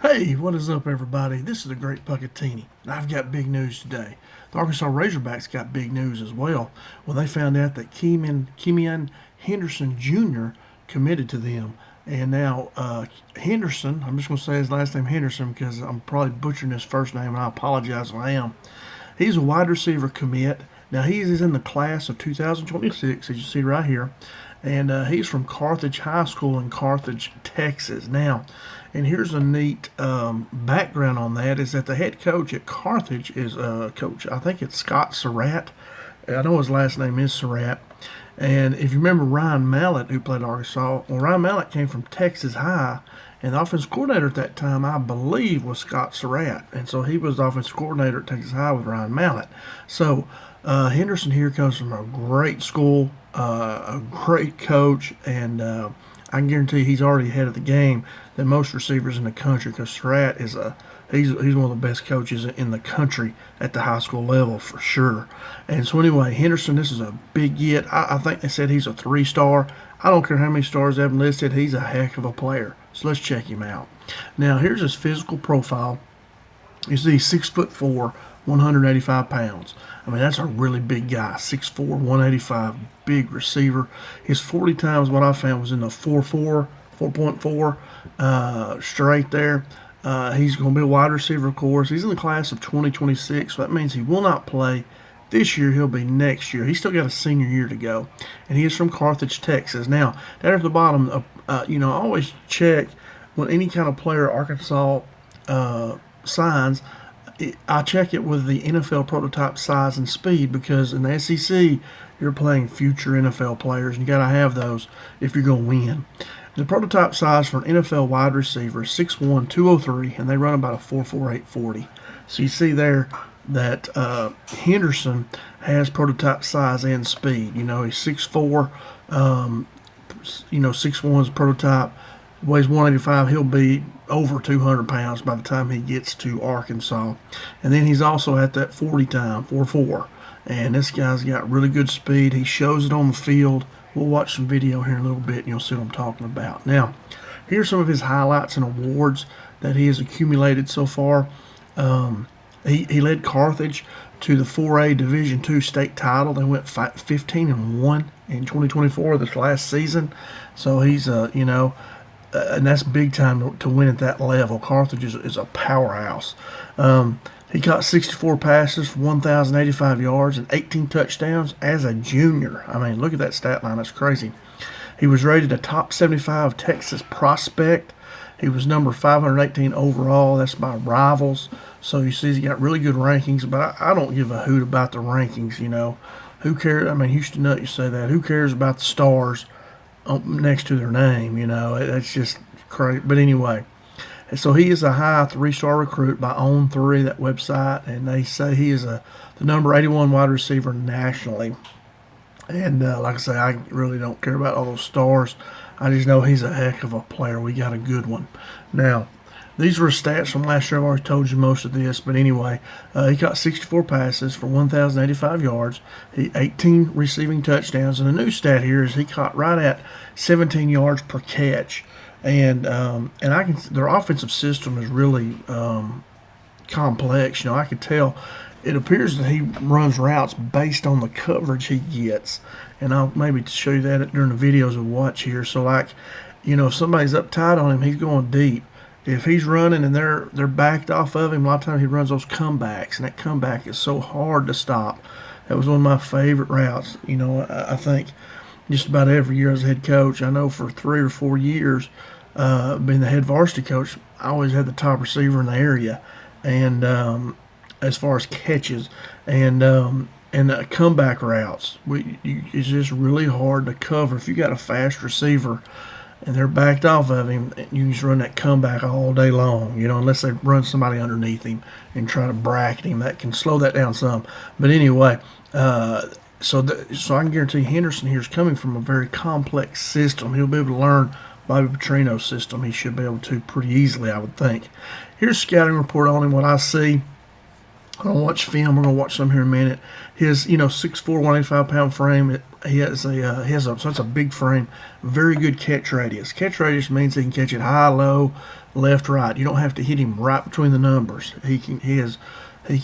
Hey, what is up, everybody? This is the Great Puckettini, and I've got big news today. The Arkansas Razorbacks got big news as well when they found out that Keymian Henderson Jr. committed to them. And now, Henderson, I'm just going to say his last name Henderson because I'm probably butchering his first name, and I apologize if I am. He's a wide receiver commit. Now, he is in the class of 2026, as you see right here, and he's from Carthage High School in Carthage, Texas. Now, and here's a neat background on that is that the head coach at Carthage is Coach, I think it's Scott Surratt. I know his last name is Surratt. And if you remember Ryan Mallett, who played Arkansas, well, Ryan Mallett came from Texas High, and the offensive coordinator at that time, I believe, was Scott Surratt. And so he was the offensive coordinator at Texas High with Ryan Mallett. So Henderson here comes from a great school, a great coach, and I can guarantee he's already ahead of the game than most receivers in the country because Surratt is he's one of the best coaches in the country at the high school level for sure. And so anyway, Henderson, this is a big get. I think they said he's a 3-star. I don't care how many stars they have listed. He's a heck of a player. So let's check him out. Now here's his physical profile. You see, 6'4", 185 pounds. I mean, that's a really big guy. 6'4", 185, big receiver. His 40 times, what I found, was in the 4.4 straight there. He's going to be a wide receiver, of course. He's in the class of 2026, so that means he will not play this year. He'll be next year. He's still got a senior year to go, and he is from Carthage, Texas. Now, down at the bottom, I always check when any kind of player Arkansas signs. I check it with the NFL prototype size and speed because in the SEC, you're playing future NFL players, and you got to have those if you're going to win. The prototype size for an NFL wide receiver is 6'1", 203, and they run about a 4.48 40. So you see there that Henderson has prototype size and speed. He's 6'4", 6'1 is prototype, weighs 185. He'll be over 200 pounds by the time he gets to Arkansas. And then he's also at that 40 time, 4.4. And this guy's got really good speed. He shows it on the field. We'll watch some video here in a little bit, and you'll see what I'm talking about. Now, here's some of his highlights and awards that he has accumulated so far. He led Carthage to the 4A Division II state title. They went 15-1 in 2024, this last season. So he's, and that's big time to win at that level. Carthage is a powerhouse. He caught 64 passes for 1,085 yards and 18 touchdowns as a junior. I mean, look at that stat line. That's crazy. He was rated a top 75 Texas prospect. He was number 518 overall. That's by Rivals. So you see he's got really good rankings, but I don't give a hoot about the rankings, Who cares? I mean, Houston Nutt, you say that. Who cares about the stars next to their name, It's just crazy. But anyway, so he is a high 3-star recruit by On3, that website, and they say he is the number 81 wide receiver nationally. And like I say, I really don't care about all those stars. I just know he's a heck of a player. We got a good one. Now, these were stats from last year. I've already told you most of this, but anyway, he caught 64 passes for 1,085 yards, 18 receiving touchdowns, and a new stat here is he caught right at 17 yards per catch. And their offensive system is really complex. I can tell. It appears that he runs routes based on the coverage he gets, and I'll maybe show you that during the videos we watch here. So, if somebody's up tight on him, he's going deep. If he's running and they're backed off of him, a lot of times he runs those comebacks, and that comeback is so hard to stop. That was one of my favorite routes. I think just about every year as a head coach, I know for 3 or 4 years, being the head varsity coach, I always had the top receiver in the area, and as far as catches and comeback routes, it's just really hard to cover. If you got a fast receiver and they're backed off of him, you just run that comeback all day long, unless they run somebody underneath him and try to bracket him. That can slow that down some. But anyway, so I can guarantee Henderson here is coming from a very complex system. He'll be able to learn Bobby Petrino's system. He should be able to pretty easily, I would think. Here's a scouting report on him, what I see. I'm gonna watch film. We're gonna watch some here in a minute. His 6'4", 185-pound frame. He has so that's a big frame. Very good catch radius. Catch radius means he can catch it high, low, left, right. You don't have to hit him right between the numbers. He can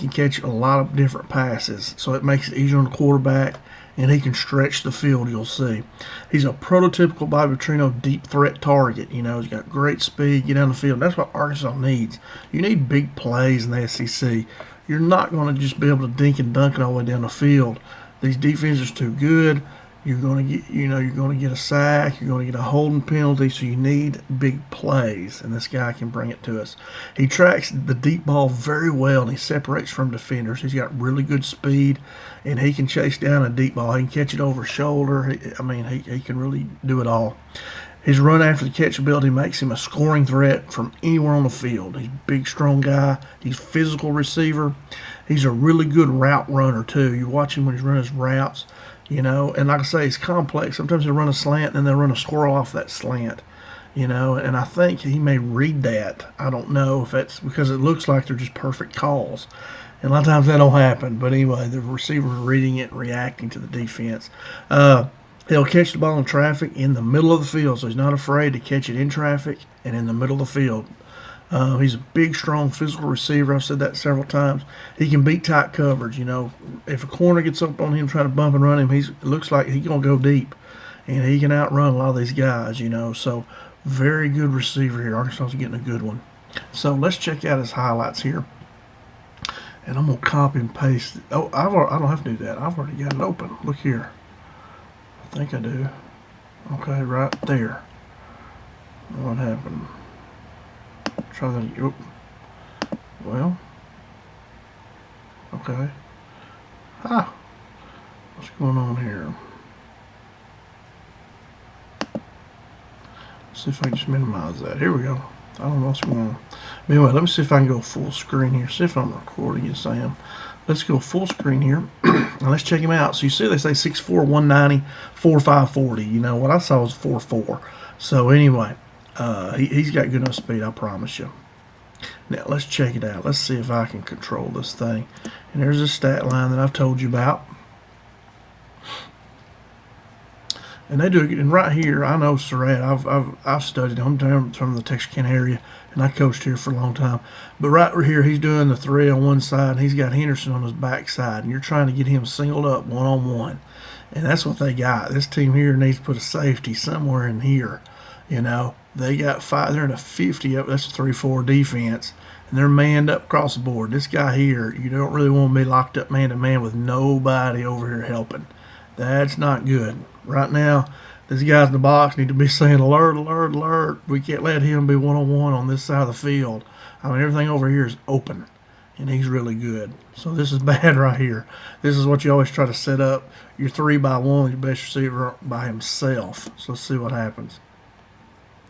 catch a lot of different passes, so it makes it easier on the quarterback, and he can stretch the field. You'll see. He's a prototypical Bobby Petrino deep threat target. He's got great speed, get down the field. That's what Arkansas needs. You need big plays in the SEC. You're not going to just be able to dink and dunk it all the way down the field. These defenses are too good. You're going to get a sack. You're going to get a holding penalty. So you need big plays, and this guy can bring it to us. He tracks the deep ball very well, and he separates from defenders. He's got really good speed, and he can chase down a deep ball. He can catch it over his shoulder. He can really do it all. His run after the catch ability makes him a scoring threat from anywhere on the field. He's a big, strong guy. He's a physical receiver. He's a really good route runner, too. You watch him when he's running his routes, and like I say, he's complex. Sometimes he'll run a slant, and then they'll run a squirrel off that slant, and I think he may read that. I don't know if that's because it looks like they're just perfect calls. And a lot of times that don't happen. But anyway, the receiver's reading it and reacting to the defense. He'll catch the ball in traffic in the middle of the field, so he's not afraid to catch it in traffic and in the middle of the field. He's a big, strong, physical receiver. I've said that several times. He can beat tight coverage. If a corner gets up on him trying to bump and run him, it looks like he's going to go deep, and he can outrun a lot of these guys. So very good receiver here. Arkansas is getting a good one. So let's check out his highlights here, and I'm going to copy and paste. Oh, I don't have to do that. I've already got it open. Look here. I think I do. Okay, right there. What happened? Try that. Oh. Well. Okay. What's going on here? Let's see if I can just minimize that. Here we go. I don't know what's going on. But anyway, let me see if I can go full screen here. See if I'm recording. Yes, I am. Let's go full screen here. Now let's check him out. So you see they say 6'4", 190, 4'5", 40. What I saw was 4'4". So anyway, he's got good enough speed, I promise you. Now let's check it out. Let's see if I can control this thing. And there's a stat line that I've told you about. And they do it. And right here, I know Surratt. I've studied him. I'm down from the Texarkana area, and I coached here for a long time. But right here, he's doing the 3 on one side, and he's got Henderson on his back side, and you're trying to get him singled up one-on-one. And that's what they got. This team here needs to put a safety somewhere in here. They got 5. They're in a 50 up. That's a 3-4 defense, and they're manned up across the board. This guy here, you don't really want to be locked up man-to-man with nobody over here helping. That's not good. Right now, these guys in the box need to be saying, alert, alert, alert. We can't let him be one-on-one on this side of the field. Everything over here is open, and he's really good. So this is bad right here. This is what you always try to set up your 3-by-1, your best receiver by himself. So let's see what happens.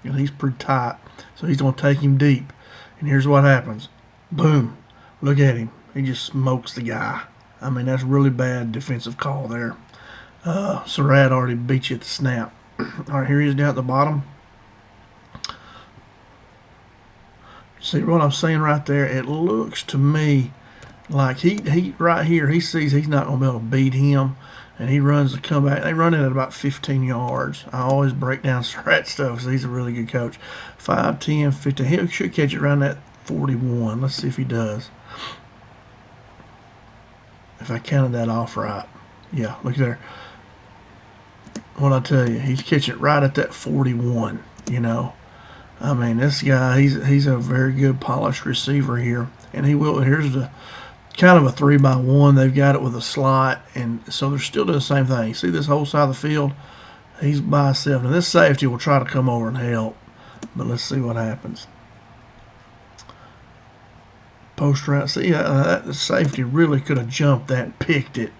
And he's pretty tight, so he's going to take him deep. And here's what happens. Boom. Look at him. He just smokes the guy. That's really bad defensive call there. Surratt already beat you at the snap. All right, here he is down at the bottom. See what I'm saying right there? It looks to me like he right here, he sees he's not going to be able to beat him, and he runs the comeback. They run it at about 15 yards. I always break down Surratt stuff because he's a really good coach. 5, 10, 15. He should catch it around that 41. Let's see if he does. If I counted that off right. Yeah, look there. What I tell you, he's catching it right at that 41, This guy, he's a very good polished receiver here. And here's the kind of a 3-by-1. They've got it with a slot, and so they're still doing the same thing. You see this whole side of the field? He's by himself. Now this safety will try to come over and help, but let's see what happens. Post route. See, that safety really could have jumped that and picked it.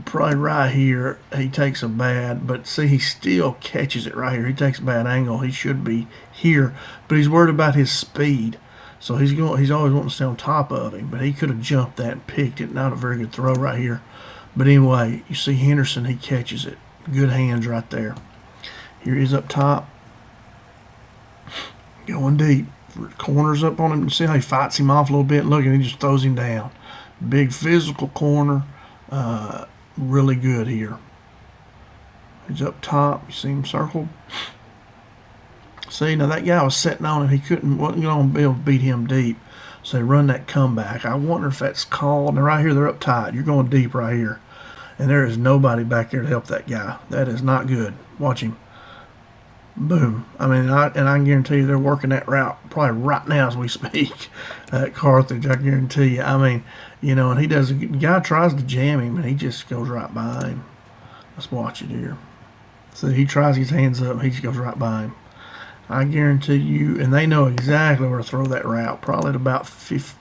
Probably right here, he takes a bad, but see, he still catches it right here. He takes a bad angle. He should be here, but he's worried about his speed. So he's always wanting to stay on top of him, but he could have jumped that and picked it. Not a very good throw right here. But anyway, you see Henderson, he catches it. Good hands right there. Here he is up top. Going deep. Corners up on him. See how he fights him off a little bit? Look, and he just throws him down. Big physical corner. Really good here. He's up top. You see him circled. See, now that guy was sitting on it. Wasn't going to be able to beat him deep. So they run that comeback. I wonder if that's called. And right here, they're up tight. You're going deep right here. And there is nobody back there to help that guy. That is not good. Watch him. Boom. I mean, I can guarantee you they're working that route probably right now as we speak at Carthage. I guarantee you. I mean, and the guy tries to jam him, and he just goes right by him. Let's watch it here. So he tries to get his hands up, and he just goes right by him. I guarantee you, and they know exactly where to throw that route. Probably at about 50,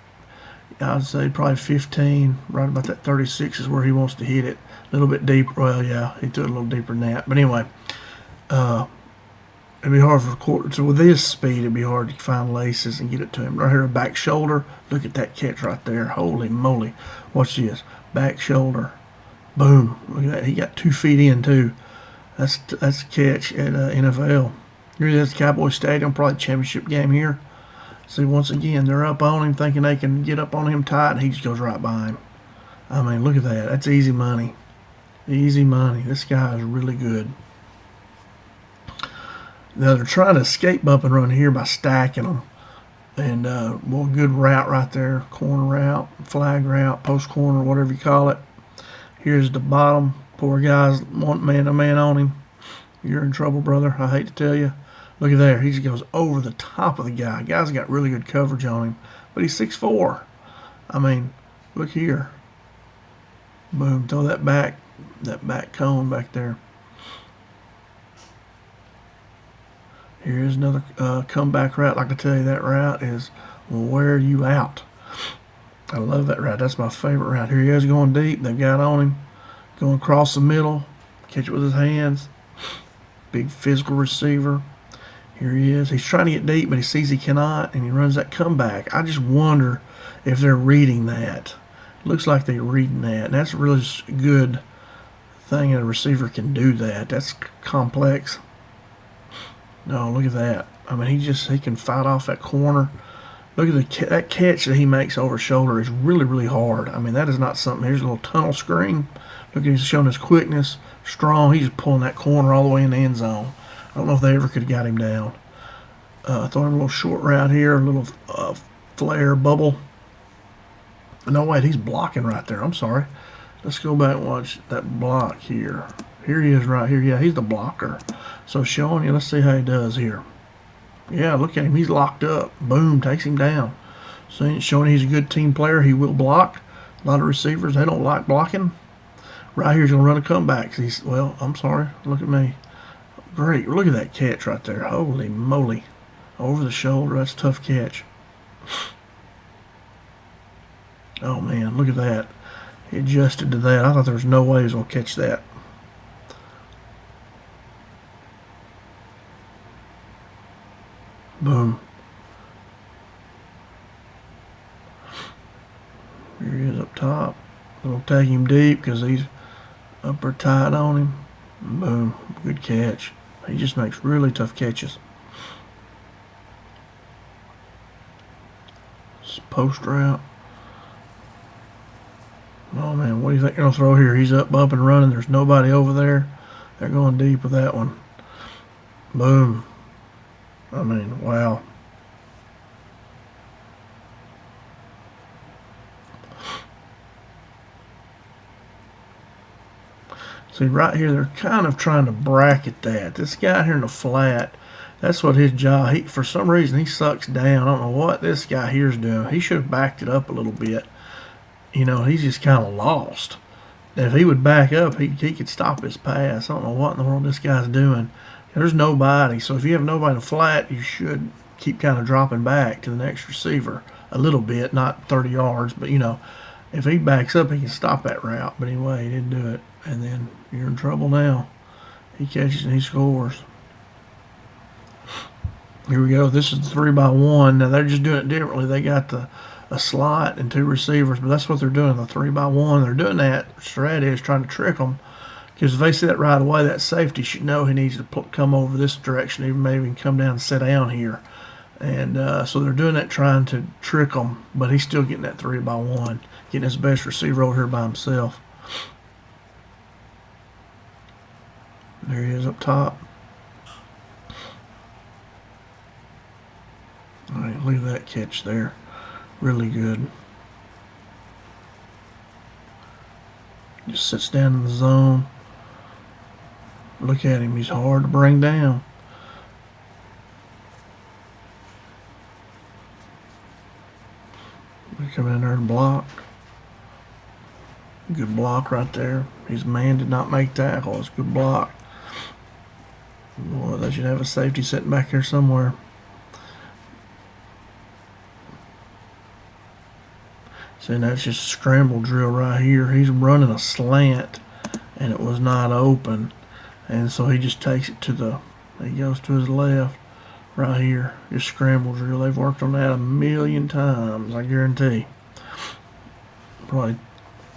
I'd say probably 15, right about that 36 is where he wants to hit it. A little bit deeper. Well, yeah, he took it a little deeper than that. But anyway, it'd be hard for the quarter. So with this speed, it'd be hard to find laces and get it to him. Right here, a back shoulder. Look at that catch right there. Holy moly. Watch this. Back shoulder. Boom. Look at that. He got 2 feet in, too. That's a catch at NFL. Here it is, Cowboy Stadium, probably championship game here. See, once again, they're up on him, thinking they can get up on him tight, and he just goes right by him. I mean, look at that. That's easy money. Easy money. This guy is really good. Now, they're trying to escape bump and run here by stacking them. And, well, good route right there. Corner route, flag route, post corner, whatever you call it. Here's the bottom. Poor guy's one man-to-man on him. You're in trouble, brother. I hate to tell you. Look at there. He just goes over the top of the guy. Guy's got really good coverage on him. But he's 6'4". I mean, look here. Boom. Throw that back cone back there. Here's another comeback route. Like I tell you, that route will wear you out. I love that route. That's my favorite route. Here he is going deep. They've got on him. Going across the middle. Catch it with his hands. Big physical receiver. Here he is. He's trying to get deep, but he sees he cannot, and he runs that comeback. I just wonder if they're reading that. It looks like they're reading that. And that's a really good thing that a receiver can do that. That's complex. No, look at that. I mean, he can fight off that corner. Look at that catch that he makes over his shoulder is really, really hard. I mean, that is not something. Here's a little tunnel screen. Look, he's showing his quickness. Strong. He's just pulling that corner all the way in the end zone. I don't know if they ever could have got him down. Throwing a little short route here, a little flare bubble. No, wait, he's blocking right there. I'm sorry. Let's go back and watch that block here. Here he is right here. Yeah, he's the blocker. So showing you, let's see how he does here. Yeah, look at him. He's locked up. Boom, takes him down. So showing he's a good team player. He will block. A lot of receivers, they don't like blocking. Right here, he's going to run a comeback. Well, I'm sorry. Look at me. Great. Look at that catch right there. Holy moly. Over the shoulder. That's a tough catch. Oh, man. Look at that. He adjusted to that. I thought there was no way he was going to catch that. Boom. Here he is up top. They'll take him deep because he's upper tight on him. Boom. Good catch. He just makes really tough catches. Post route. Oh, man. What do you think they're going to throw here? He's up and running. There's nobody over there. They're going deep with that one. Boom. I mean, wow. See, right here, they're kind of trying to bracket that. This guy here in the flat, that's what his job, for some reason, he sucks down. I don't know what this guy here is doing. He should have backed it up a little bit. He's just kind of lost. If he would back up, he could stop his pass. I don't know what in the world this guy's doing. There's nobody. So if you have nobody in the flat, you should keep kind of dropping back to the next receiver a little bit, not 30 yards. But, if he backs up, he can stop that route. But anyway, he didn't do it. And then you're in trouble now. He catches and he scores. Here we go. This is the 3-by-1. Now, they're just doing it differently. They got a slot and 2 receivers, but that's what they're doing, the 3-by-1. They're doing that. Strategy is trying to trick them. Because if they see that right away, that safety should know he needs to come over this direction. Even maybe come down and sit down here. And so they're doing that, trying to trick him, but he's still getting that 3-by-1, getting his best receiver over here by himself. There he is up top. All right, leave that catch there. Really good. Just sits down in the zone. Look at him. He's hard to bring down. We come in there and block. Good block right there. His man did not make tackle. It's a good block. Boy, they should have a safety sitting back here somewhere. See, that's just a scramble drill right here. He's running a slant, and it was not open. And so he just takes it to the, he goes to his left right here. Just scramble drill. They've worked on that 1,000,000 times, I guarantee. Probably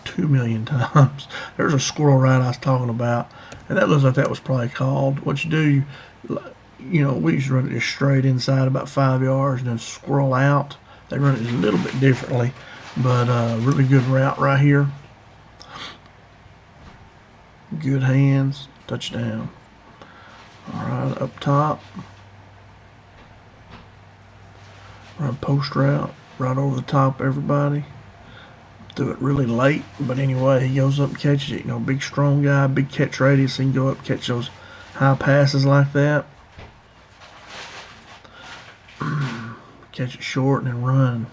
2,000,000 times. There's a squirrel right I was talking about. And that looks like that was probably called. What you do, you know, we used to run it just straight inside about 5 yards and then squirrel out. They run it a little bit differently. But really good route right here. Good hands. Touchdown. All right, up top. Run post route. Right over the top of everybody. Threw it really late. But anyway, he goes up and catches it. You know, big strong guy, big catch radius. He can go up and catch those high passes like that. Catch it short and then run.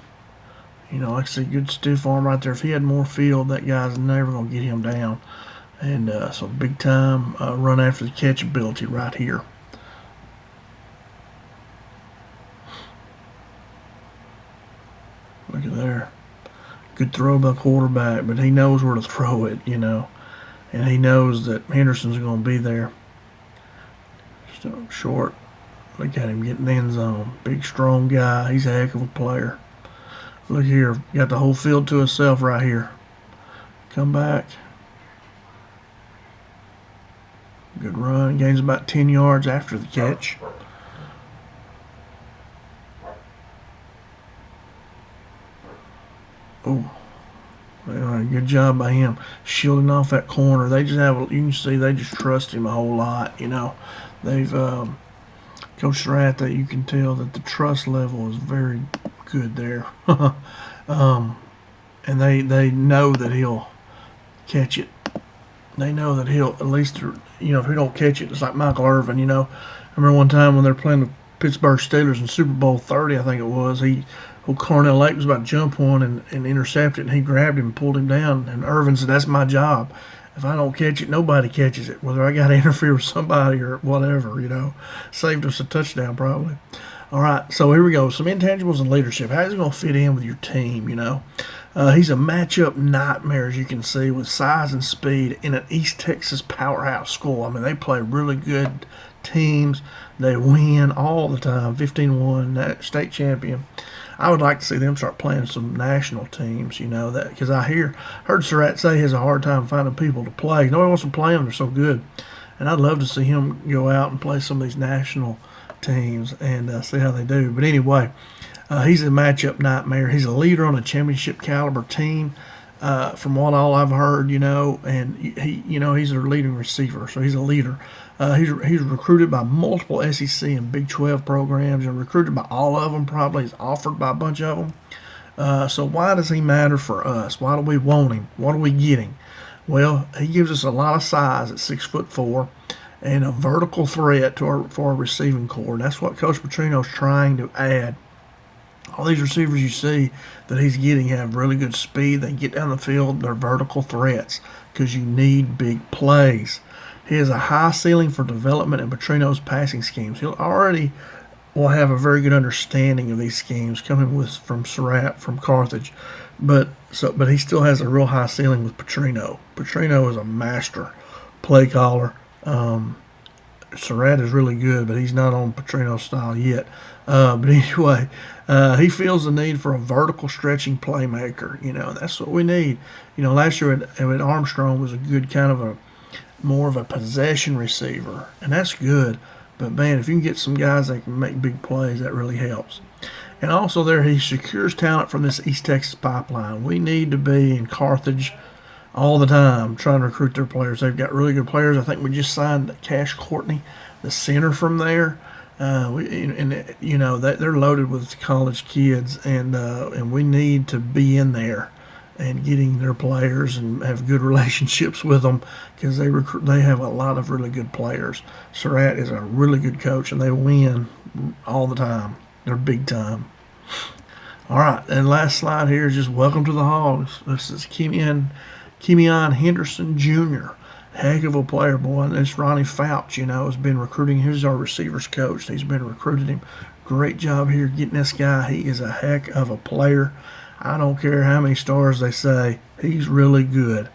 You know, like I said, good stiff arm right there. If he had more field, that guy's never going to get him down. And so big time run after the catch ability right here. Look at there. Good throw by the quarterback, but he knows where to throw it, you know. And he knows that Henderson's going to be there. Just short. Look at him getting in the end zone. Big, strong guy. He's a heck of a player. Look here, got the whole field to himself right here. Come back. Good run. Gains about 10 yards after the catch. Oh, good job by him shielding off that corner. They just have, you can see they just trust him a whole lot. You know, they've Coach Stratha, you can tell that the trust level is very good there. And they know that he'll catch it. They know that he'll, at least, you know, if he don't catch it, it's like Michael Irvin, you know. I remember one time when they were playing the Pittsburgh Steelers in Super Bowl 30, I think it was, old Cornell Lake was about to jump one and intercept it, and he grabbed him and pulled him down, and Irvin said, that's my job. If I don't catch it, nobody catches it, whether I got to interfere with somebody or whatever, you know. Saved us a touchdown probably. All right, so here we go. Some intangibles and leadership. How's he going to fit in with your team, you know? He's a matchup nightmare, as you can see, with size and speed in an East Texas powerhouse school. I mean, they play really good teams. They win all the time, 15-1, state champion. I would like to see them start playing some national teams, you know, that because I heard Surratt say he has a hard time finding people to play. Nobody wants to play them. They're so good. And I'd love to see him go out and play some of these national teams and see how they do. But anyway, he's a matchup nightmare. He's a leader on a championship caliber team, from what all I've heard, you know, and he's their leading receiver, so he's a leader. He's recruited by multiple SEC and Big 12 programs, and recruited by all of them. Probably he's offered by a bunch of them. So why does he matter for us? Why do we want him? What are we getting? Well, he gives us a lot of size at 6'4". And a vertical threat for our receiving core. And that's what Coach Petrino's trying to add. All these receivers you see that he's getting have really good speed. They get down the field. They're vertical threats because you need big plays. He has a high ceiling for development in Petrino's passing schemes. He'll already will have a very good understanding of these schemes coming from Surratt, from Carthage. But he still has a real high ceiling with Petrino. Petrino is a master play caller. Surratt is really good, but he's not on Petrino's style yet. But anyway, he feels the need for a vertical stretching playmaker. You know, that's what we need. You know, last year at Armstrong was a good kind of more of a possession receiver, and that's good. But man, if you can get some guys that can make big plays, that really helps. And also there, he secures talent from this East Texas pipeline. We need to be in Carthage all the time trying to recruit their players. They've got really good players. I think we just signed Cash Courtney, the center from there. They're loaded with college kids, and we need to be in there and getting their players and have good relationships with them, because they have a lot of really good players. Surratt is a really good coach, and they win all the time. They're big time. All right, and last slide here is just welcome to the Hogs. This is Keymian Henderson Jr. Heck of a player, boy. And it's Ronnie Fouch, has been recruiting. He's our receivers coach. He's been recruiting him. Great job here getting this guy. He is a heck of a player. I don't care how many stars they say. He's really good.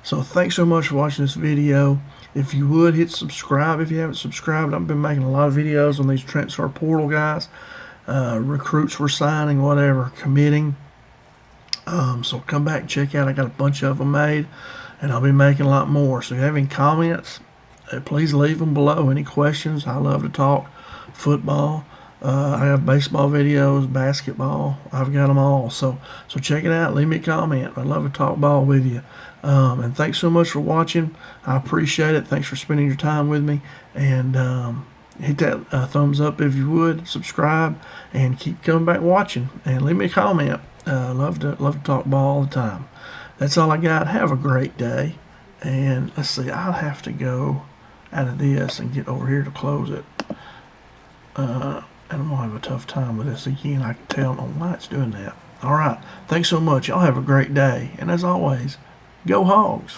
So thanks so much for watching this video. If you would, hit subscribe if you haven't subscribed. I've been making a lot of videos on these transfer portal guys. Recruits we're signing, whatever, committing. So come back and check out. I got a bunch of them made, and I'll be making a lot more. So if you have any comments, please leave them below. Any questions? I love to talk football. I have baseball videos, basketball. I've got them all. So check it out. Leave me a comment. I'd love to talk ball with you. And thanks so much for watching. I appreciate it. Thanks for spending your time with me. And hit that thumbs up if you would. Subscribe and keep coming back watching. And leave me a comment. Love to talk ball all the time. That's all I got. Have a great day. And let's see. I'll have to go out of this and get over here to close it. And I'm going to have a tough time with this again. I can tell on why it's doing that. All right. Thanks so much. Y'all have a great day. And as always, go Hogs.